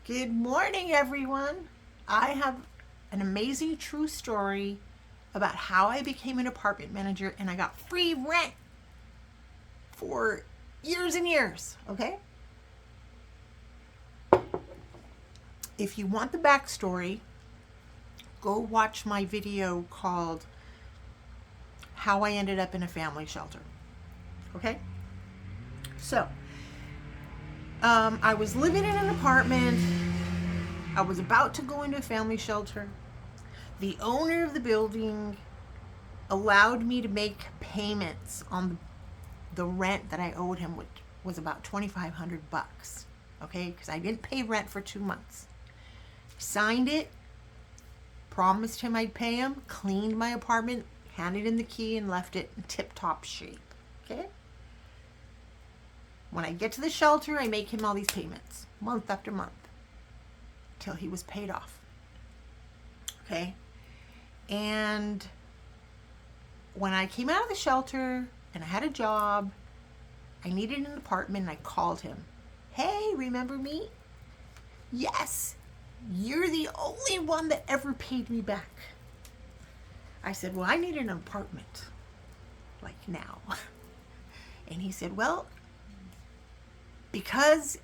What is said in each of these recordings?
Good morning, everyone. I have an amazing true story about how I became an apartment manager and I got free rent for years and years. Okay? If you want the backstory, go watch my video called How I Ended Up in a Family Shelter. Okay? So, I was living in an apartment. I was about to go into a family shelter. The owner of the building allowed me to make payments on the rent that I owed him, which was about $2,500. Okay, because I didn't pay rent for 2 months. Signed it, promised him I'd pay him, cleaned my apartment, handed him the key, and left it in tip-top shape. Okay. When I get to the shelter, I make him all these payments, month after month, till he was paid off. Okay? And when I came out of the shelter and I had a job, I needed an apartment and I called him. Hey, remember me? Yes, you're the only one that ever paid me back. I said, well, I need an apartment, like now. And he said, well, because,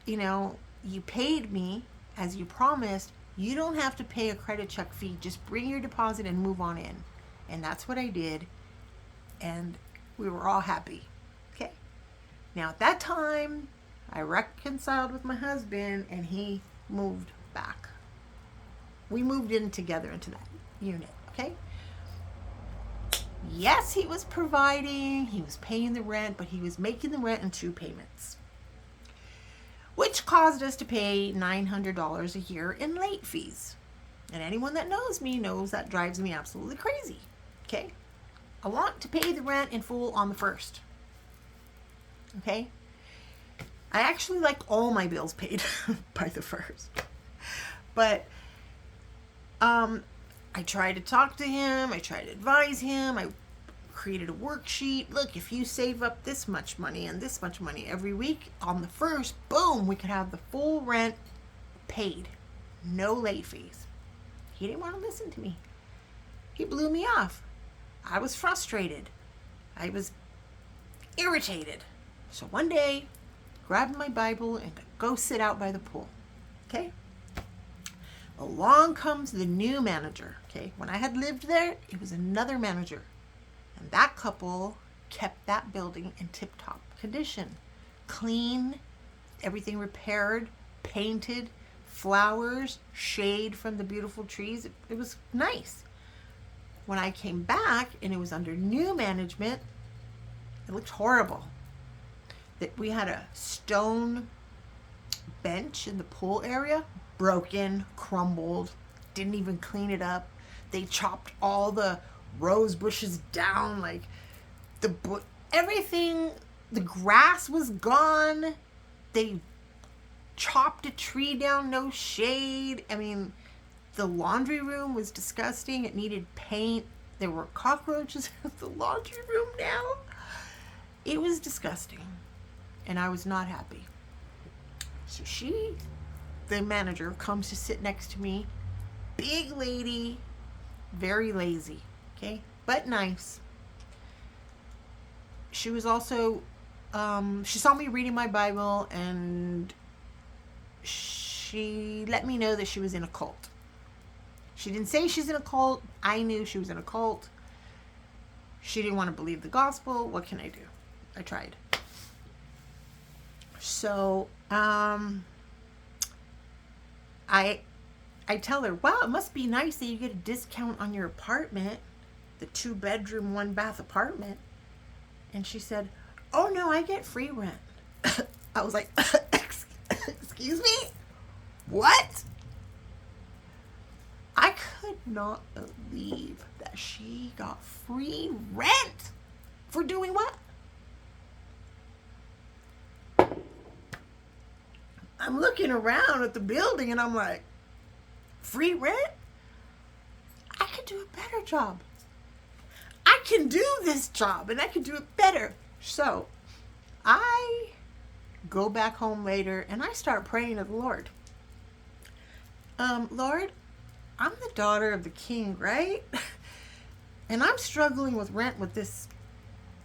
you paid me as you promised, you don't have to pay a credit check fee. Just bring your deposit and move on in. And that's what I did. And we were all happy. Okay. Now at that time, I reconciled with my husband and he moved back. We moved in together into that unit. Okay. Yes, he was providing, he was paying the rent, but he was making the rent in 2 payments, which caused us to pay $900 a year in late fees. And anyone that knows me knows that drives me absolutely crazy. Okay? I want to pay the rent in full on the 1st. Okay? I actually like all my bills paid by the 1st. But I tried to talk to him, I tried to advise him, I created a worksheet. Look, if you save up this much money and this much money every week, on the 1st, boom, we could have the full rent paid. No late fees. He didn't want to listen to me. He blew me off. I was frustrated. I was irritated. So one day, grabbed my Bible and go sit out by the pool. Okay? Along comes the new manager. Okay? When I had lived there, it was another manager. And that couple kept that building in tip-top condition. Clean, everything repaired, painted, flowers, shade from the beautiful trees. It was nice. When I came back and it was under new management, it looked horrible. That we had a stone bench in the pool area, broken, crumbled, didn't even clean it up. They chopped all the rose bushes down, like everything, the grass was gone. They chopped a tree down, no shade. I mean, the laundry room was disgusting. It needed paint. There were cockroaches in the laundry room now. It was disgusting. And I was not happy. So the manager, comes to sit next to me. Big lady, very lazy. Okay, but nice. She was also, she saw me reading my Bible and she let me know that she was in a cult. She didn't say she's in a cult. I knew she was in a cult. She didn't want to believe the gospel. What can I do? I tried. So, I tell her, wow, it must be nice that you get a discount on your apartment, the 2-bedroom, 1-bath apartment. And she said, oh no, I get free rent. I was like, excuse me? What? I could not believe that she got free rent for doing what? I'm looking around at the building and I'm like, free rent? I could do a better job. I can do this job and I can do it better. So I go back home later and I start praying to the Lord. Lord, I'm the daughter of the king, right? And I'm struggling with rent with this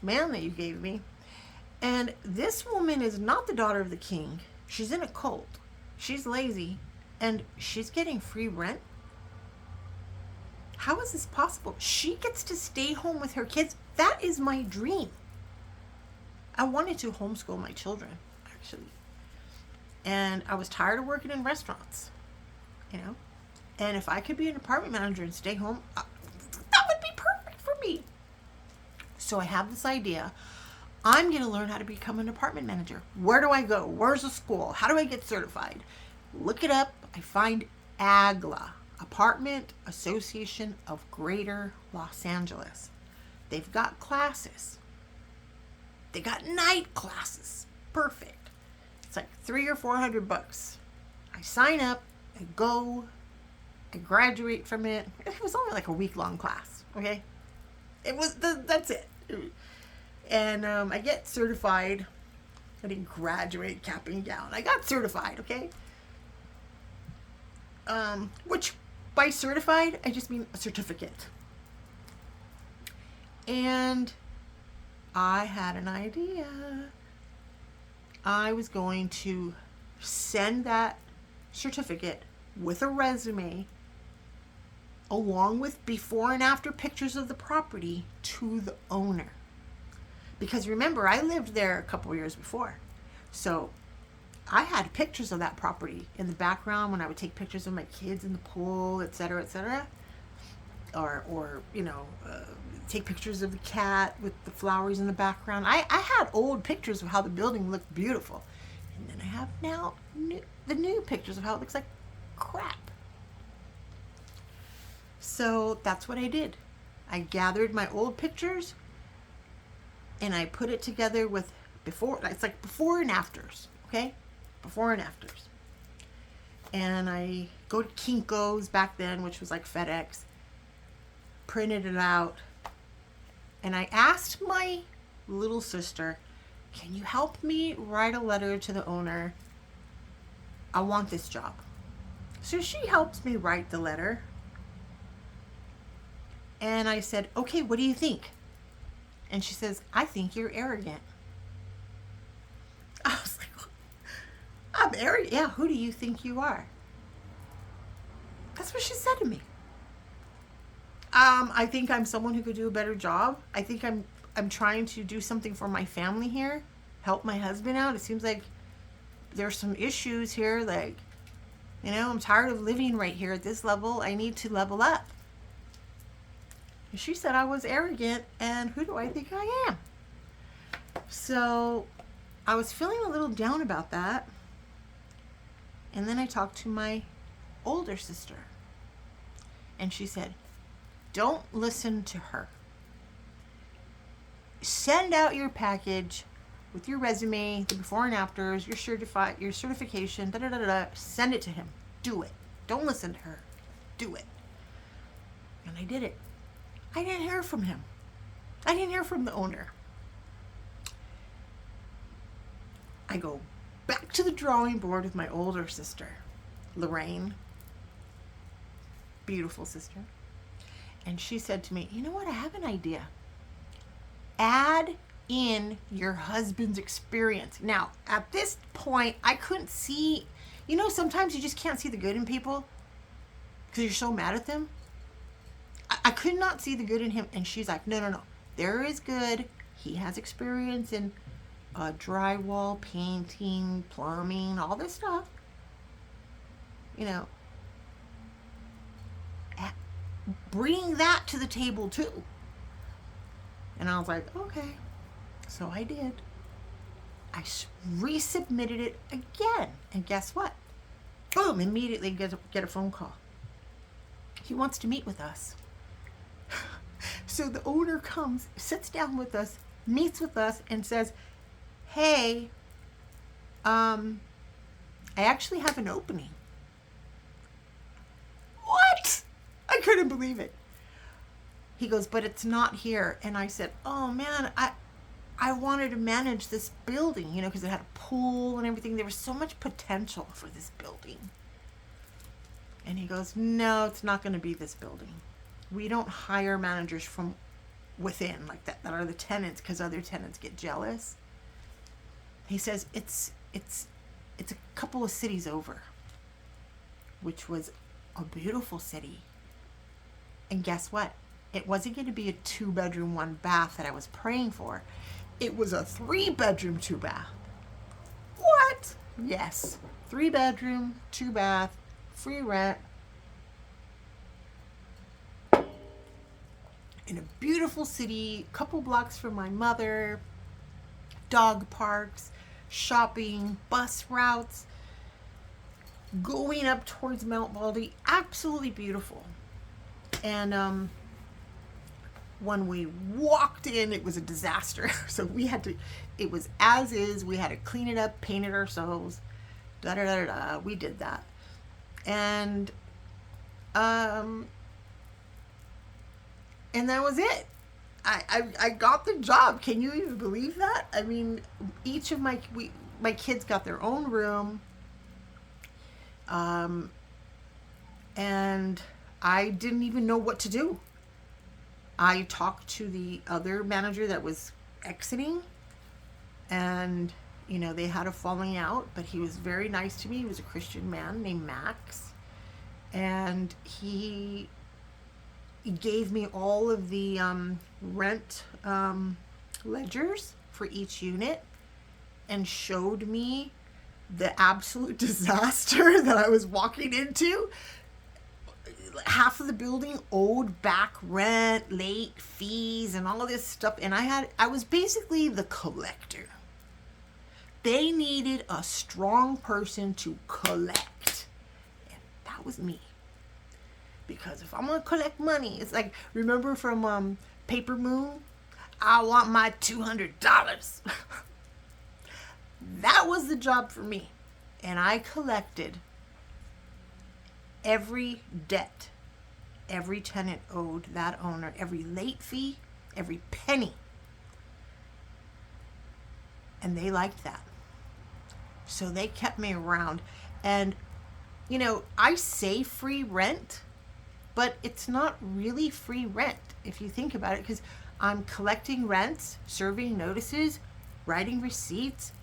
man that you gave me. And this woman is not the daughter of the king. She's in a cult. She's lazy. And she's getting free rent. How is this possible? She gets to stay home with her kids. That is my dream. I wanted to homeschool my children, actually. And I was tired of working in restaurants, you know. And if I could be an apartment manager and stay home, that would be perfect for me. So I have this idea. I'm going to learn how to become an apartment manager. Where do I go? Where's the school? How do I get certified? Look it up. I find AGLA, Apartment Association of Greater Los Angeles. They've got classes. They got night classes. Perfect. It's like $300 or $400. I sign up. I go. I graduate from it. It was only like a week-long class. Okay. That's it. And I get certified. I didn't graduate capping and gown. I got certified. Okay. Which by certified, I just mean a certificate. And I had an idea. I was going to send that certificate with a resume along with before and after pictures of the property to the owner. Because remember, I lived there a couple years before. So I had pictures of that property in the background when I would take pictures of my kids in the pool, etc., etc. Or take pictures of the cat with the flowers in the background. I had old pictures of how the building looked beautiful. And then I have now the new pictures of how it looks like crap. So that's what I did. I gathered my old pictures and I put it together with it's like before and afters, okay? Before and afters. And I go to Kinko's back then, which was like FedEx, printed it out, and I asked my little sister, can you help me write a letter to the owner? I want this job. So she helps me write the letter. And I said, okay, what do you think? And she says, I think you're arrogant. I was like, I'm arrogant? Yeah, who do you think you are? That's what she said to me. I think I'm someone who could do a better job. I think I'm trying to do something for my family here, help my husband out. It seems like there's some issues here, like, I'm tired of living right here at this level. I need to level up. And she said I was arrogant, and who do I think I am? So I was feeling a little down about that. And then I talked to my older sister. And she said, don't listen to her. Send out your package with your resume, the before and afters, your certification, send it to him. Do it. Don't listen to her. Do it. And I did it. I didn't hear from him. I didn't hear from the owner. I go back to the drawing board with my older sister, Lorraine. Beautiful sister. And she said to me, you know what? I have an idea. Add in your husband's experience. Now, at this point, I couldn't see, sometimes you just can't see the good in people because you're so mad at them. I could not see the good in him. And she's like, no. There is good. He has experience in drywall, painting, plumbing, all this stuff. Bring that to the table too. And I was like, okay. So I did. I resubmitted it again. And guess what? Boom, immediately get a phone call. He wants to meet with us. So the owner comes, sits down with us, meets with us, and says, hey, I actually have an opening. What? I couldn't believe it. He goes, but it's not here. And I said, oh man, I wanted to manage this building, because it had a pool and everything. There was so much potential for this building. And he goes, no, it's not going to be this building. We don't hire managers from within like that are the tenants because other tenants get jealous. He says it's a couple of cities over, which was a beautiful city. And guess what? It wasn't going to be a 2-bedroom, 1-bath that I was praying for. It was a 3-bedroom, 2-bath. What? Yes. 3-bedroom, 2-bath, free rent. In a beautiful city, couple blocks from my mother, dog parks, shopping, bus routes, going up towards Mount Baldy. Absolutely beautiful. And when we walked in, it was a disaster. So we had to, it was as is, we had to clean it up, paint it ourselves, da-da-da-da-da. We did that. And that was it. I got the job. Can you even believe that? I mean, each of my kids got their own room. And I didn't even know what to do. I talked to the other manager that was exiting, and they had a falling out, but he was very nice to me. He was a Christian man named Max, and he gave me all of the rent ledgers for each unit and showed me the absolute disaster that I was walking into. Half of the building owed back rent, late fees, and all of this stuff. And I was basically the collector. They needed a strong person to collect. And that was me. Because if I'm going to collect money, it's like, remember from Paper Moon? I want my $200. That was the job for me. And I collected every debt every tenant owed that owner, every late fee, every penny. And they liked that. So they kept me around. And, I say free rent, but it's not really free rent if you think about it, because I'm collecting rents, serving notices, writing receipts,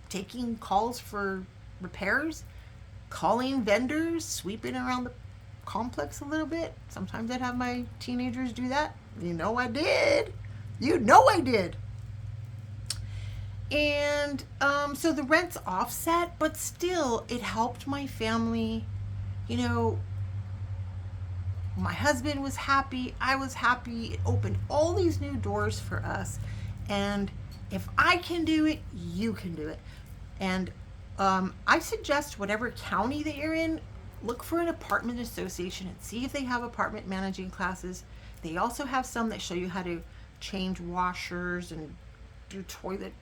taking calls for repairs, calling vendors, sweeping around the complex a little bit. Sometimes I'd have my teenagers do that. I did. I did. And so the rent's offset, but still it helped my family. My husband was happy. I was happy. It opened all these new doors for us. And if I can do it, you can do it. And I suggest whatever county that you're in, look for an apartment association and see if they have apartment managing classes. They also have some that show you how to change washers and do toilet,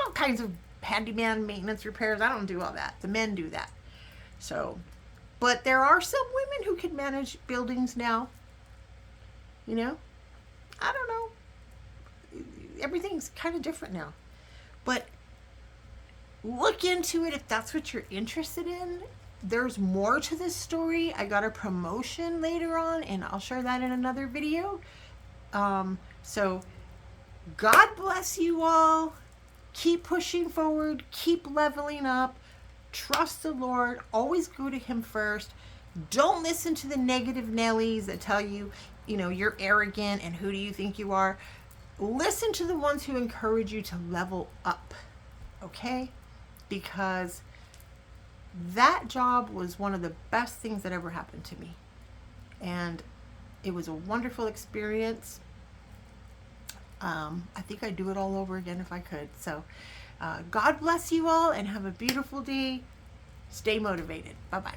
all kinds of handyman maintenance repairs. I don't do all that. The men do that. So, but there are some women who can manage buildings now. I don't know. Everything's kind of different now. But look into it if that's what you're interested in. There's more to this story. I got a promotion later on, and I'll share that in another video. So God bless you all. Keep pushing forward. Keep leveling up. Trust the Lord. Always go to Him first. Don't listen to the negative Nellies that tell you, you're arrogant and who do you think you are. Listen to the ones who encourage you to level up. Okay? Because that job was one of the best things that ever happened to me. And it was a wonderful experience. I think I'd do it all over again if I could. So God bless you all and have a beautiful day. Stay motivated. Bye-bye.